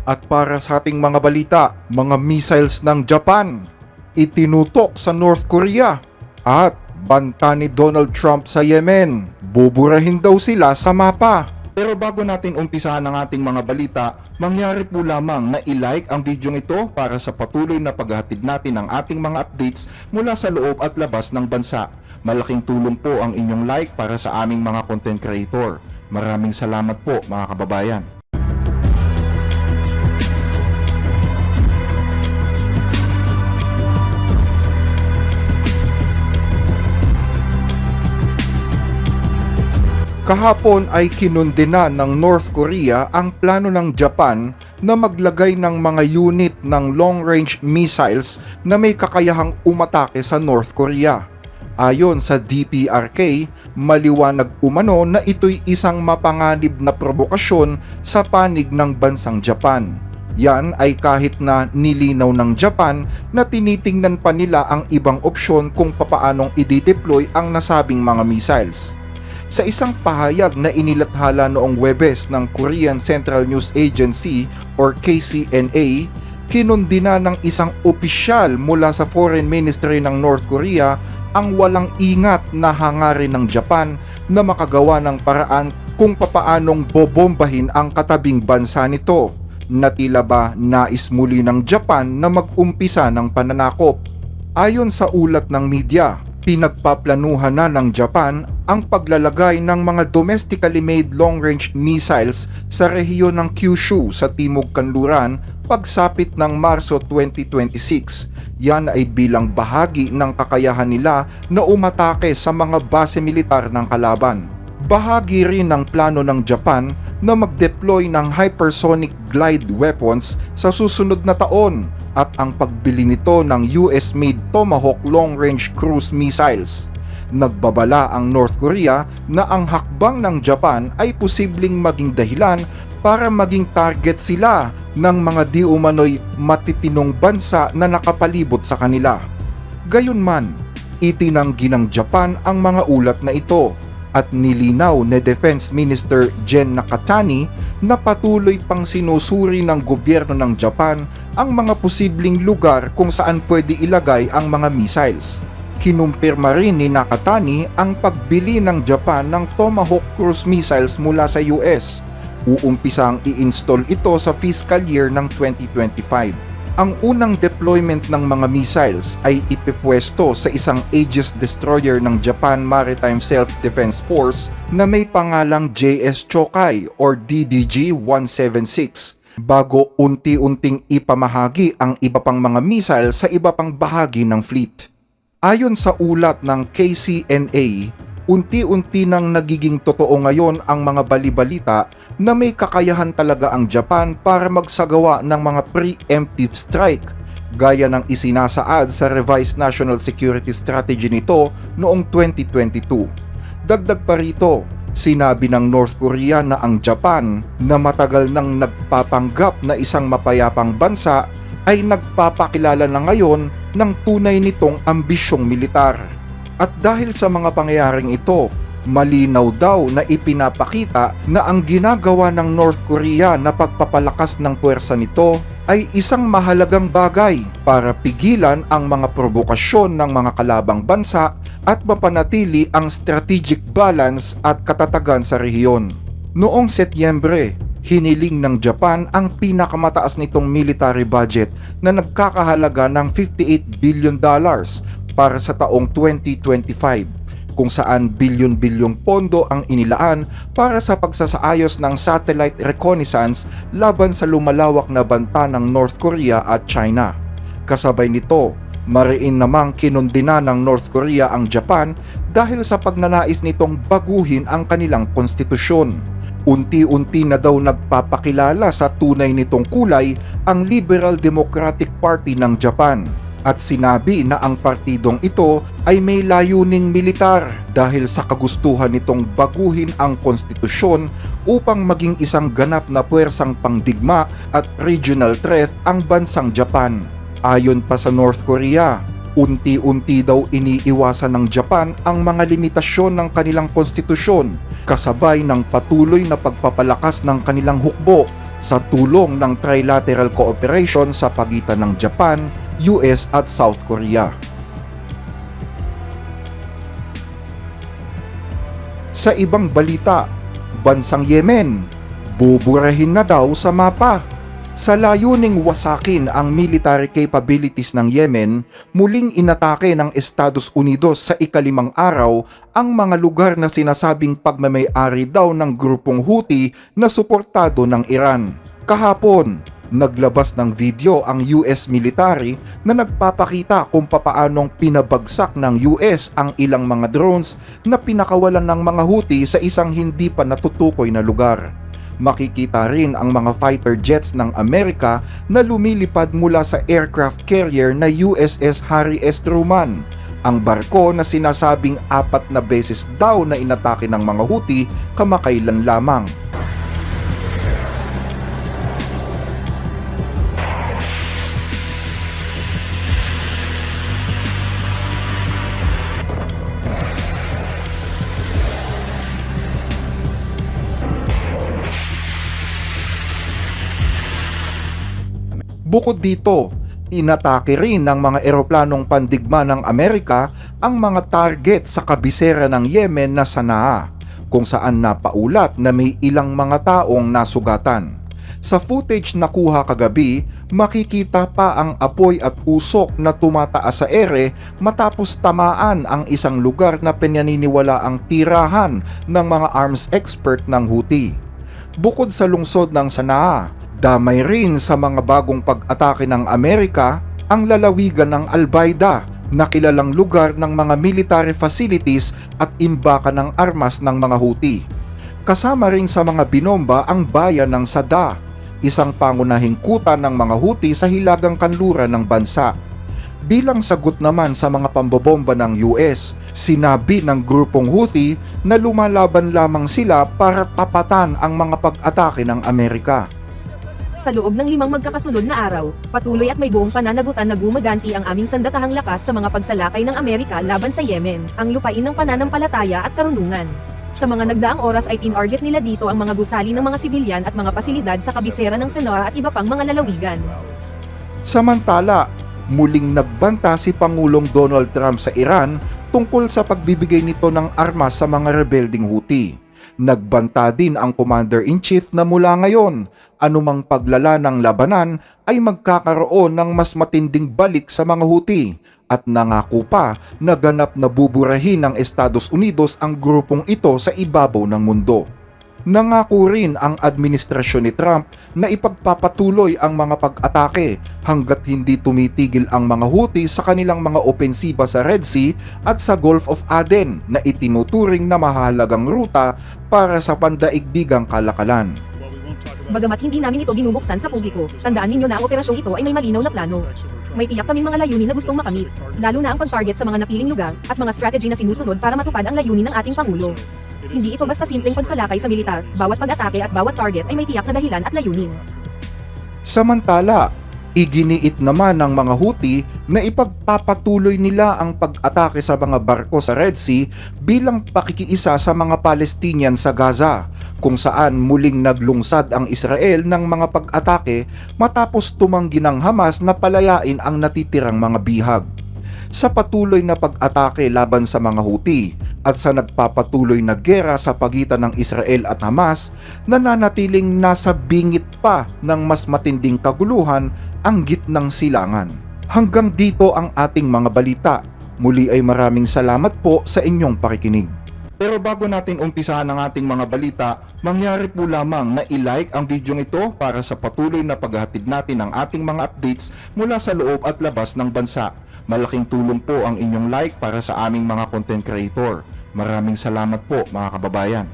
At para sa ating mga balita, mga missiles ng Japan itinutok sa North Korea at banta ni Donald Trump sa Yemen. Buburahin daw sila sa mapa. Pero bago natin umpisahan ang ating mga balita, mangyari po lamang na i-like ang video ito para sa patuloy na paghahatid natin ng ating mga updates mula sa loob at labas ng bansa. Malaking tulong po ang inyong like para sa aming mga content creator. Maraming salamat po mga kababayan. Kahapon ay kinundena ng North Korea ang plano ng Japan na maglagay ng mga unit ng long-range missiles na may kakayahang umatake sa North Korea. Ayon sa DPRK, maliwanag umano na ito'y isang mapanganib na provokasyon sa panig ng bansang Japan. Yan ay kahit na nilinaw ng Japan na tinitingnan pa nila ang ibang opsyon kung papaanong i-deploy ang nasabing mga missiles. Sa isang pahayag na inilathala noong Huwebes ng Korean Central News Agency or KCNA, kinundina ng isang opisyal mula sa Foreign Ministry ng North Korea ang walang ingat na hangarin ng Japan na makagawa ng paraan kung papaanong bobombahin ang katabing bansa nito, na tila ba nais muli ng Japan na mag-umpisa ng pananakop. Ayon sa ulat ng media, pinagpaplanuhan na ng Japan ang paglalagay ng mga domestically made long-range missiles sa rehiyon ng Kyushu sa Timog Kanluran pagsapit ng Marso 2026. Yan ay bilang bahagi ng kakayahan nila na umatake sa mga base militar ng kalaban. Bahagi rin ng plano ng Japan na mag-deploy ng hypersonic glide weapons sa susunod na taon at ang pagbili nito ng US-made Tomahawk long-range cruise missiles. Nagbabala ang North Korea na ang hakbang ng Japan ay posibleng maging dahilan para maging target sila ng mga di umano'y matitinong bansa na nakapalibot sa kanila. Gayunman, itinanggi ng Japan ang mga ulat na ito at nilinaw ni Defense Minister Jen Nakatani na patuloy pang sinusuri ng gobyerno ng Japan ang mga posibleng lugar kung saan pwede ilagay ang mga missiles. Kinumpirma rin ni Nakatani ang pagbili ng Japan ng Tomahawk cruise missiles mula sa US. Uumpisang i-install ito sa fiscal year ng 2025. Ang unang deployment ng mga missiles ay ipipwesto sa isang Aegis destroyer ng Japan Maritime Self-Defense Force na may pangalang JS Chokai or DDG-176 bago unti-unting ipamahagi ang iba pang mga missile sa iba pang bahagi ng fleet. Ayon sa ulat ng KCNA, unti-unti nang nagiging totoo ngayon ang mga balibalita na may kakayahan talaga ang Japan para magsagawa ng mga preemptive strike gaya ng isinasaad sa revised national security strategy nito noong 2022. Dagdag pa rito, sinabi ng North Korea na ang Japan na matagal nang nagpapanggap na isang mapayapang bansa ay nagpapakilala na ngayon ng tunay nitong ambisyong militar. At dahil sa mga pangyayaring ito, malinaw daw na ipinapakita na ang ginagawa ng North Korea na pagpapalakas ng puwersa nito ay isang mahalagang bagay para pigilan ang mga provokasyon ng mga kalabang bansa at mapanatili ang strategic balance at katatagan sa rehiyon. Noong Setyembre, hiniling ng Japan ang pinakamataas nitong military budget na nagkakahalaga ng $58 billion para sa taong 2025, kung saan bilyon-bilyong pondo ang inilaan para sa pagsasaayos ng satellite reconnaissance laban sa lumalawak na banta ng North Korea at China. Kasabay nito, mariin namang kinundina ng North Korea ang Japan dahil sa pagnanais nitong baguhin ang kanilang konstitusyon. Unti-unti na daw nagpapakilala sa tunay nitong kulay ang Liberal Democratic Party ng Japan. At sinabi na ang partidong ito ay may layuning militar dahil sa kagustuhan nitong baguhin ang konstitusyon upang maging isang ganap na puwersang pangdigma at regional threat ang bansang Japan. Ayon pa sa North Korea, unti-unti daw iniiwasan ng Japan ang mga limitasyon ng kanilang konstitusyon kasabay ng patuloy na pagpapalakas ng kanilang hukbo sa tulong ng trilateral cooperation sa pagitan ng Japan, US at South Korea. Sa ibang balita, bansang Yemen, buburahin na daw sa mapa. Sa layuning wasakin ang military capabilities ng Yemen, muling inatake ng Estados Unidos sa ikalimang araw ang mga lugar na sinasabing pagmamay-ari daw ng grupong Houthi na suportado ng Iran. Kahapon, naglabas ng video ang US military na nagpapakita kung papaanong pinabagsak ng US ang ilang mga drones na pinakawalan ng mga Houthi sa isang hindi pa natutukoy na lugar. Makikita rin ang mga fighter jets ng Amerika na lumilipad mula sa aircraft carrier na USS Harry S. Truman, ang barko na sinasabing 4 na beses daw na inatake ng mga Houthi kamakailan lamang. Bukod dito, inatake rin ng mga eroplanong pandigma ng Amerika ang mga target sa kabisera ng Yemen na Sanaa, kung saan napaulat na may ilang mga taong nasugatan. Sa footage na kuha kagabi, makikita pa ang apoy at usok na tumataas sa ere matapos tamaan ang isang lugar na pinaniniwala ang tirahan ng mga arms expert ng Houthi. Bukod sa lungsod ng Sanaa, damay rin sa mga bagong pag-atake ng Amerika ang lalawigan ng Al-Baida na kilalang lugar ng mga military facilities at imbaka ng armas ng mga Houthi. Kasama rin sa mga binomba ang bayan ng Sada, isang pangunahing kuta ng mga Houthi sa hilagang kanluran ng bansa. Bilang sagot naman sa mga pambobomba ng US, sinabi ng grupong Houthi na lumalaban lamang sila para tapatan ang mga pag-atake ng Amerika. Sa loob ng 5 magkakasunod na araw, patuloy at may buong pananagutan na gumaganti ang aming sandatahang lakas sa mga pagsalakay ng Amerika laban sa Yemen, ang lupain ng pananampalataya at karunungan. Sa mga nagdaang oras ay tinarget nila dito ang mga gusali ng mga sibilyan at mga pasilidad sa kabisera ng Sanaa at iba pang mga lalawigan. Samantala, muling nagbanta si Pangulong Donald Trump sa Iran tungkol sa pagbibigay nito ng armas sa mga rebelding Houthi. Nagbanta din ang Commander-in-Chief na mula ngayon, anumang paglala ng labanan ay magkakaroon ng mas matinding balik sa mga Houthi at nangako pa na ganap na buburahin ng Estados Unidos ang grupong ito sa ibabaw ng mundo. Nangako rin ang administrasyon ni Trump na ipagpapatuloy ang mga pag-atake hanggat hindi tumitigil ang mga Houthi sa kanilang mga opensiba sa Red Sea at sa Gulf of Aden na itinuturing na mahalagang ruta para sa pandaigdigang kalakalan. Bagamat hindi namin ito binubuksan sa publiko, tandaan ninyo na ang operasyong ito ay may malinaw na plano. May tiyak kaming mga layunin na gustong makamit, lalo na ang pag-target sa mga napiling lugar at mga strategy na sinusunod para matupad ang layunin ng ating Pangulo. Hindi ito basta simpleng pagsalakay sa militar, bawat pag-atake at bawat target ay may tiyak na dahilan at layunin. Samantala, iginiit naman ng mga Houthi na ipagpapatuloy nila ang pag-atake sa mga barko sa Red Sea bilang pakikiisa sa mga Palestinian sa Gaza, kung saan muling naglungsad ang Israel ng mga pag-atake matapos tumanggi ng Hamas na palayain ang natitirang mga bihag. Sa patuloy na pag-atake laban sa mga Houthi at sa nagpapatuloy na gera sa pagitan ng Israel at Hamas, nananatiling nasa bingit pa ng mas matinding kaguluhan ang gitnang silangan. Hanggang dito ang ating mga balita. Muli ay maraming salamat po sa inyong pakikinig. Pero bago natin umpisahan ang ating mga balita, mangyari po lamang na i-like ang video ito para sa patuloy na paghahatid natin ng ating mga updates mula sa loob at labas ng bansa. Malaking tulong po ang inyong like para sa aming mga content creator. Maraming salamat po mga kababayan.